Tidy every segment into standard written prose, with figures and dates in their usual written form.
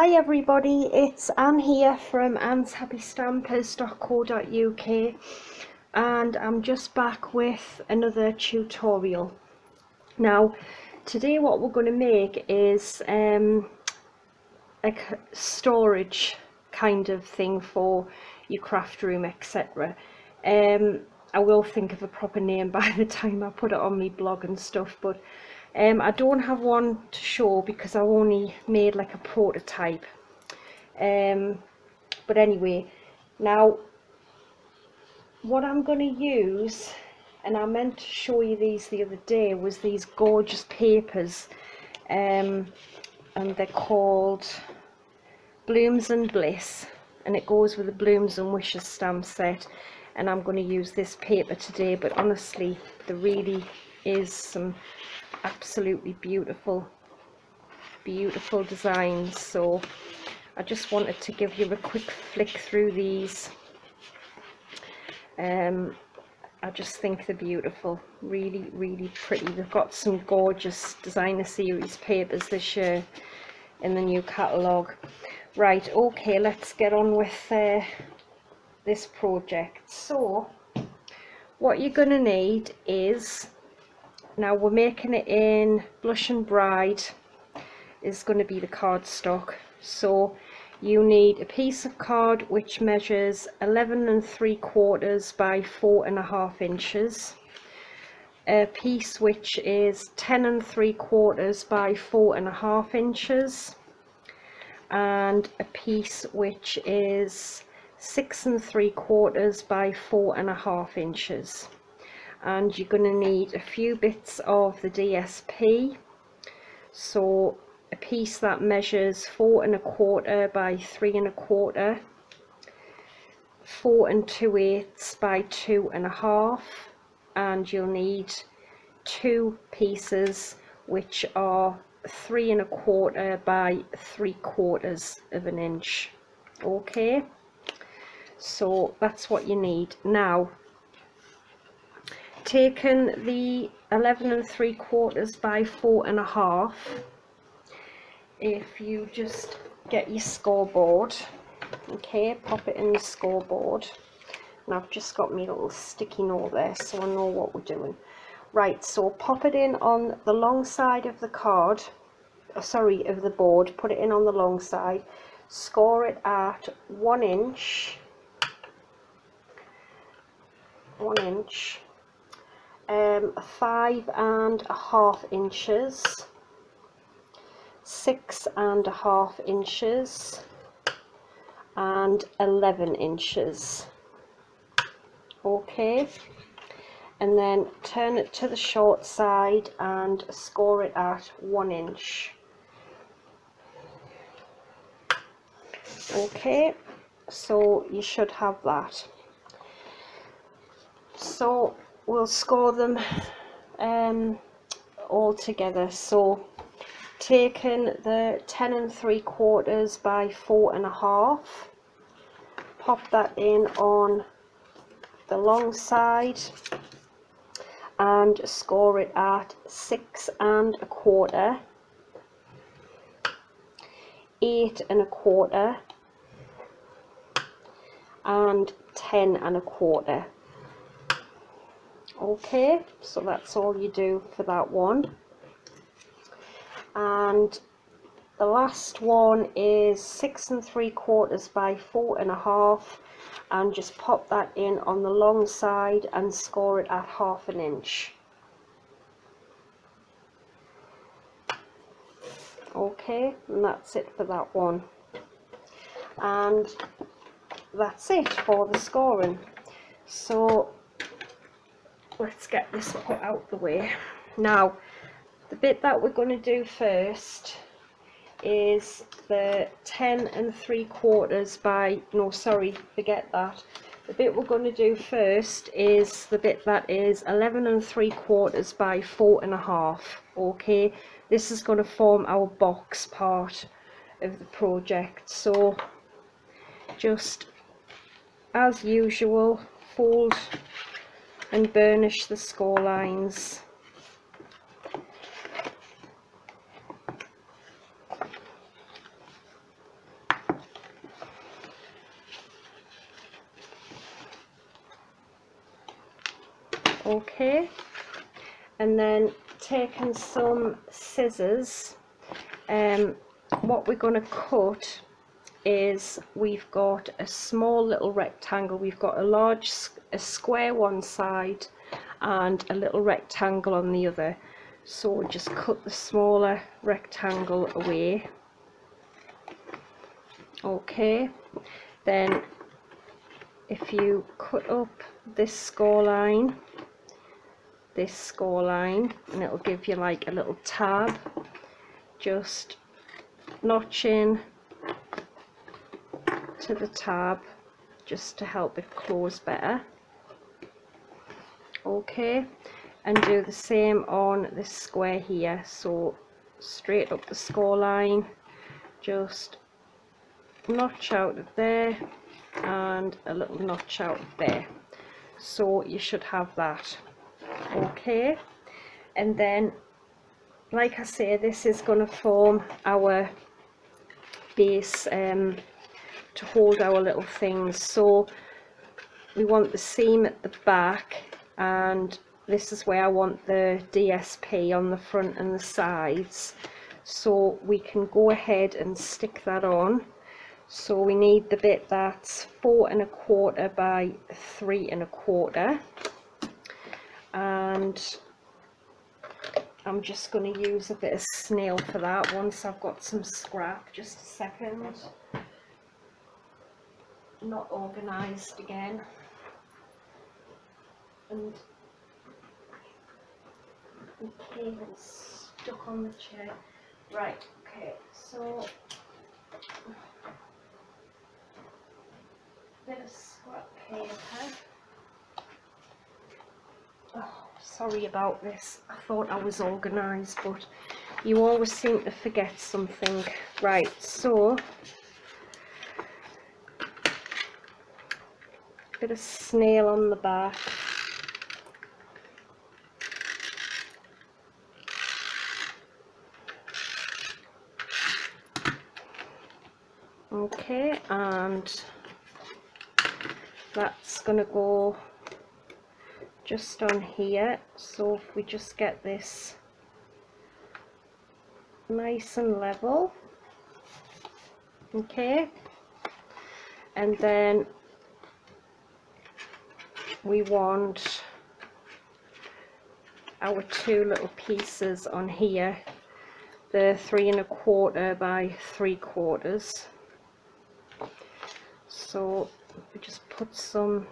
Hi everybody, it's Anne here from annshappystampers.co.uk, and I'm just back with another tutorial. Now today what we're going to make is like a storage kind of thing for your craft room, etc. I will think of a proper name by the time I put it on my blog and stuff, but I don't have one to show because I only made like a prototype. But anyway, now what I'm going to use, and I meant to show you these the other day, was these gorgeous papers, and they're called Blooms and Bliss, and it goes with the Blooms and Wishes stamp set. And I'm going to use this paper today, but honestly there really is some absolutely beautiful designs, so I just wanted to give you a quick flick through these. I just think they're beautiful, really pretty. They've got some gorgeous designer series papers this year in the new catalogue. Right, okay, let's get on with this project. So what you're going to need is, now we're making it in Blush and Bride, is going to be the cardstock. So you need a piece of card which measures 11 3/4 by 4.5 inches, a piece which is 10 3/4 by 4.5 inches, and a piece which is 6 3/4 by 4.5 inches. And you're going to need a few bits of the DSP, so a piece that measures 4 1/4 by 3 1/4, 4 2/8 by 2.5, and you'll need 2 pieces which are 3 1/4 by 3/4 of an inch. Okay, so that's what you need. Now, taking the 11 3/4 by 4.5, if you just get your scoreboard, okay, pop it in the scoreboard, and I've just got my little sticky note there so I know what we're doing. Right, so pop it in on the long side of the card, sorry, of the board, put it in on the long side, score it at 1 inch, 1 inch, 5.5 inches, 6.5 inches, and 11 inches. Okay, and then turn it to the short side and score it at 1 inch. Okay, so you should have that. So we'll score them all together. So taking the 10 3/4 by 4.5, pop that in on the long side and score it at 6 1/4, 8 1/4, and 10 1/4. Okay, so that's all you do for that one. And the last one is 6 3/4 by 4.5, and just pop that in on the long side and score it at 1/2 inch. Okay, and that's it for that one, and that's it for the scoring. So let's get this put out the way. Now the bit that we're going to do first is the 10 3/4 by, no sorry, forget that. The bit we're going to do first is the bit that is 11 3/4 by 4.5. okay, this is going to form our box part of the project. So just as usual, fold and burnish the score lines. Okay, and then taking some scissors, what we're going to cut is, we've got a small little rectangle, we've got a square one side and a little rectangle on the other, so we'll just cut the smaller rectangle away. Okay, then if you cut up this score line, and it'll give you like a little tab, just notch in to the tab just to help it close better. Okay, and do the same on this square here, so straight up the score line, just notch out of there and a little notch out of there, so you should have that. Okay, and then like I say, this is going to form our base to hold our little things. So we want the seam at the back, and this is where I want the DSP on the front and the sides, so we can go ahead and stick that on. So we need the bit that's 4 1/4 by 3 1/4, and I'm just going to use a bit of snail for that once I've got some scrap. Just a second. Not organised again. And the cable's stuck on the chair. Right, okay, so bit of scrap paper. Oh, sorry about this. I thought I was organised, but you always seem to forget something. Right, so bit of snail on the back. Okay, and that's going to go just on here, so if we just get this nice and level. Okay, and then we want our 2 little pieces on here, the 3 1/4 by 3/4. So we just put some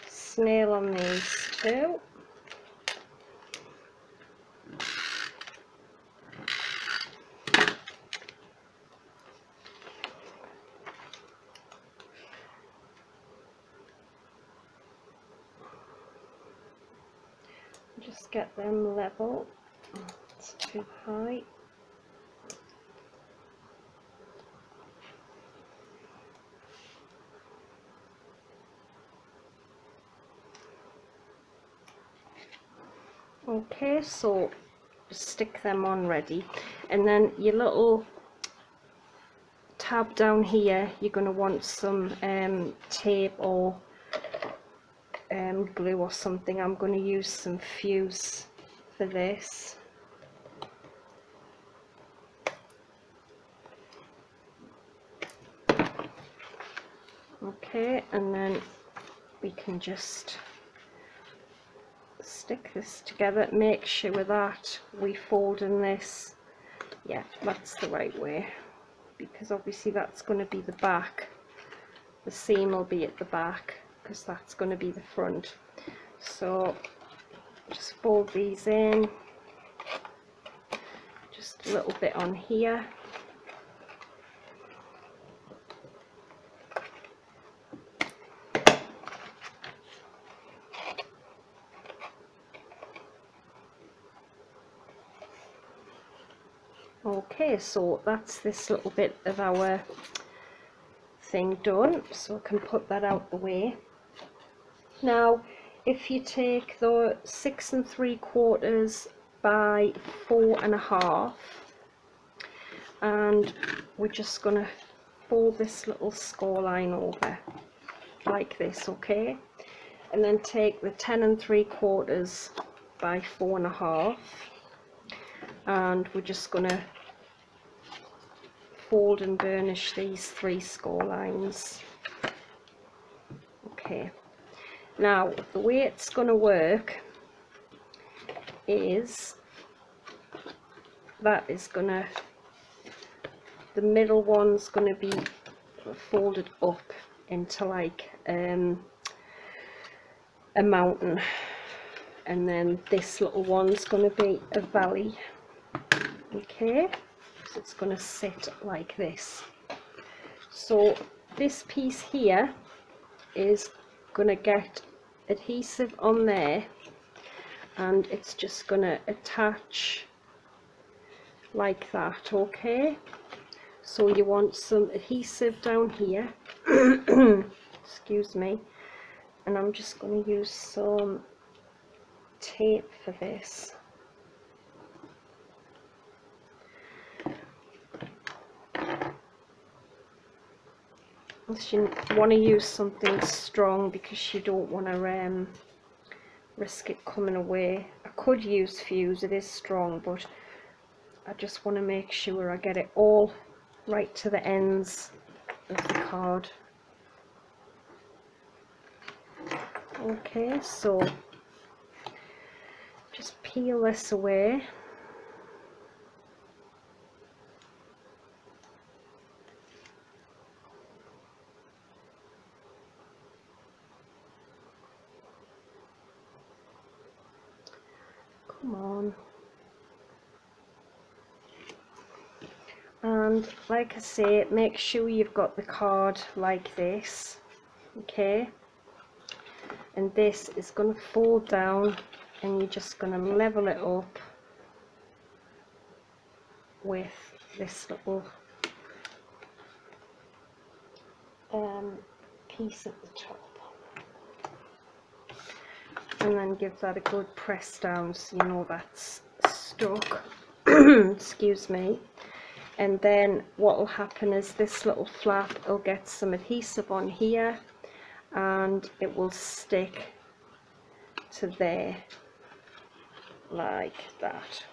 snail on these 2. Just get them level. It's too high. Okay, so stick them on ready, and then your little tab down here, you're going to want some tape or glue or something. I'm going to use some fuse for this. Okay, and then we can just stick this together. Make sure that we fold in this, yeah, that's the right way, because obviously that's going to be the back, the seam will be at the back because that's going to be the front. So just fold these in, just a little bit on here. Okay, so that's this little bit of our thing done, so I can put that out the way. Now if you take the 6 3/4 by 4 1/2, and we're just going to fold this little score line over like this, okay, and then take the 10 3/4 by 4.5, and we're just going to fold and burnish these 3 score lines. Okay, now the way it's going to work is that is going to, the middle one's going to be folded up into like a mountain, and then this little one's going to be a valley. Okay, so it's going to sit like this. So this piece here is going to get adhesive on there, and it's just going to attach like that. Okay, so you want some adhesive down here excuse me, and I'm just going to use some tape for this. You want to use something strong because you don't want to risk it coming away. I could use fuse, it is strong, but I just want to make sure I get it all right to the ends of the card. Okay, so just peel this away. Come on. And like I say, make sure you've got the card like this. Okay, and this is going to fold down, and you're just going to level it up with this little piece at the top, and then give that a good press down so you know that's stuck. Excuse me. And then what will happen is this little flap will get some adhesive on here, and it will stick to there like that.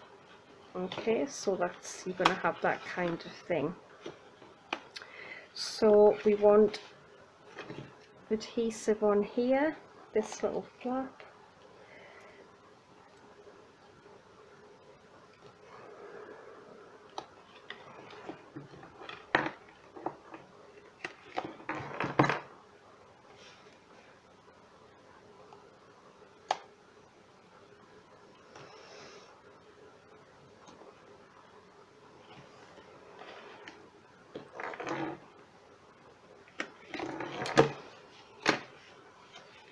Okay, so that's, you're going to have that kind of thing. So we want adhesive on here, this little flap.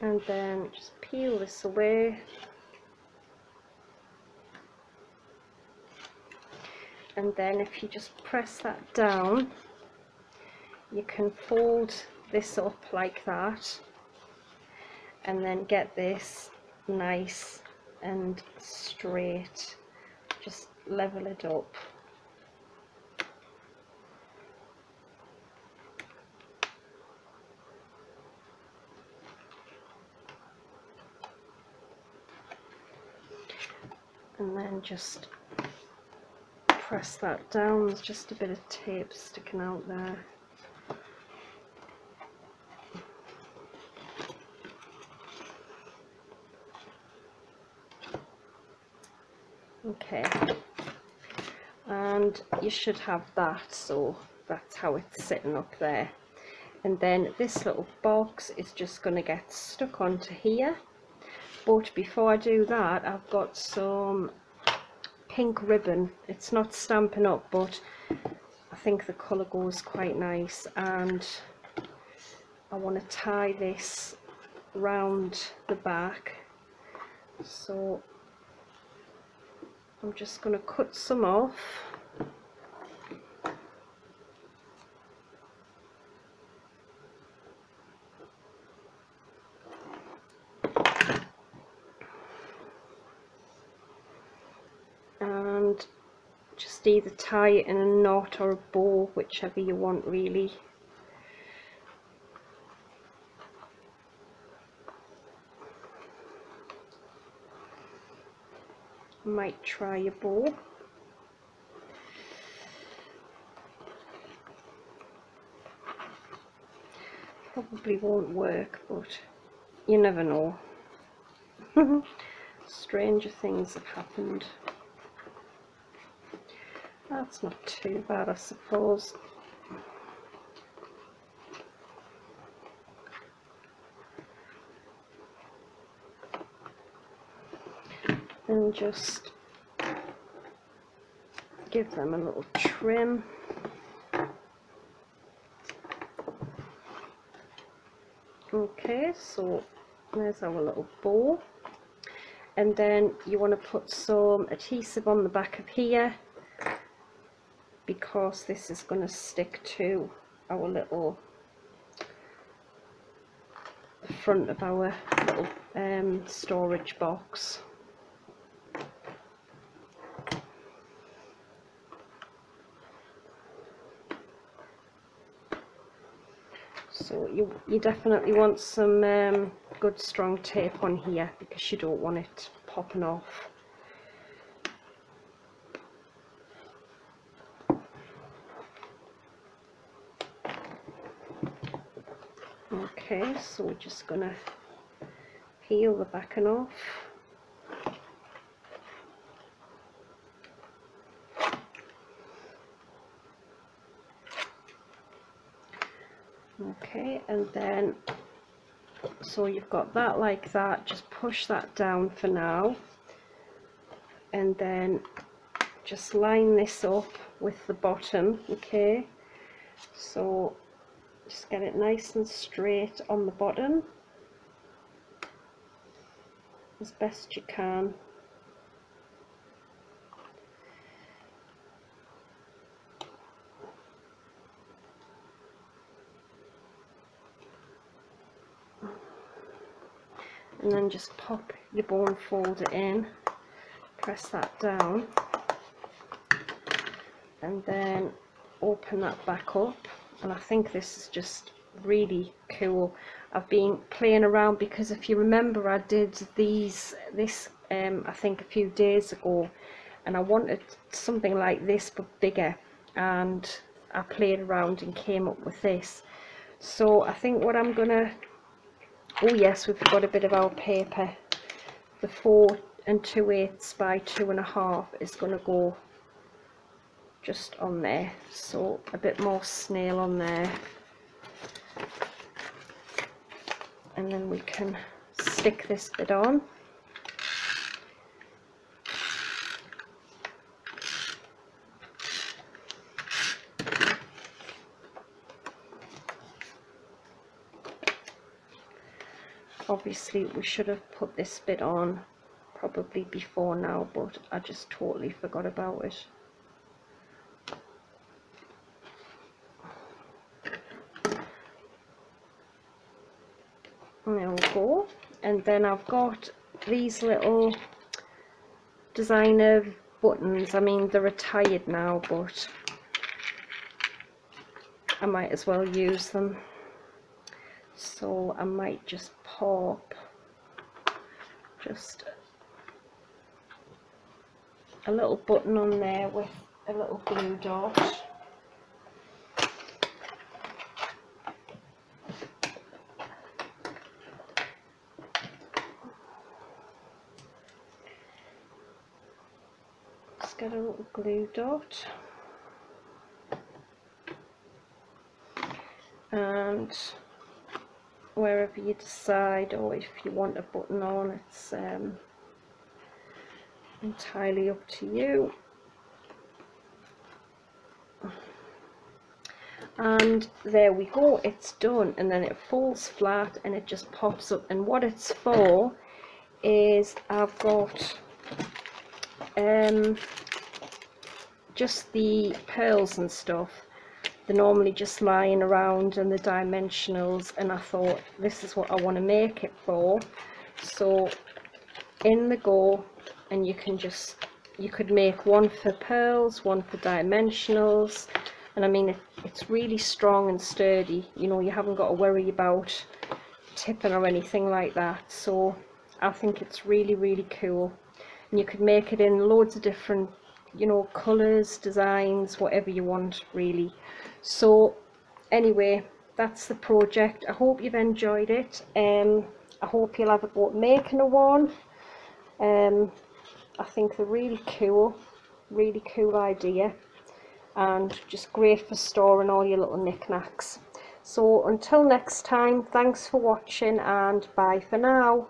And then just peel this away, and then if you just press that down, you can fold this up like that, and then get this nice and straight. Just level it up. And then just press that down. There's just a bit of tape sticking out there. Okay, and you should have that, so that's how it's sitting up there. And then this little box is just going to get stuck onto here. But before I do that, I've got some pink ribbon. It's not Stampin' Up, but I think the colour goes quite nice, and I want to tie this round the back. So I'm just going to cut some off. And just either tie it in a knot or a bow, whichever you want really. Might try a bow. Probably won't work, but you never know. Stranger things have happened. That's not too bad, I suppose. And just give them a little trim. Okay, so there's our little bow. And then you want to put some adhesive on the back of here, because this is going to stick to our little front of our little storage box. So you definitely want some good strong tape on here, because you don't want it popping off. Okay, so we're just gonna peel the backing off. Okay, and then so you've got that like that, just push that down for now, and then just line this up with the bottom. Okay, so just get it nice and straight on the bottom as best you can. And then just pop your bone folder in, press that down, and then open that back up. And I think this is just really cool. I've been playing around, because if you remember, I did this I think a few days ago, and I wanted something like this but bigger, and I played around and came up with this. So I think what I'm gonna, oh yes, we've got a bit of our paper. The 4 2/8 by 2.5 is gonna go just on there, so a bit more snail on there, and then we can stick this bit on. Obviously we should have put this bit on probably before now, but I just totally forgot about it. There we go. And then I've got these little designer buttons. I mean, they're retired now, but I might as well use them. So I might just pop just a little button on there with a little glue dot. Just get a little glue dot, and wherever you decide, or if you want a button on, it's entirely up to you. And there we go, it's done. And then it falls flat and it just pops up. And what it's for is, I've got just the pearls and stuff. They're normally just lying around, and the dimensionals, and I thought this is what I want to make it for. So in they go, and you could make one for pearls, one for dimensionals, and I mean it's really strong and sturdy, you know, you haven't got to worry about tipping or anything like that. So I think it's really, really cool. and you could make it in loads of different, you know, colours, designs, whatever you want really. So anyway, that's the project. I hope you've enjoyed it. I hope you'll have a go at making a one. I think they're really cool idea, and just great for storing all your little knickknacks. So until next time, thanks for watching and bye for now.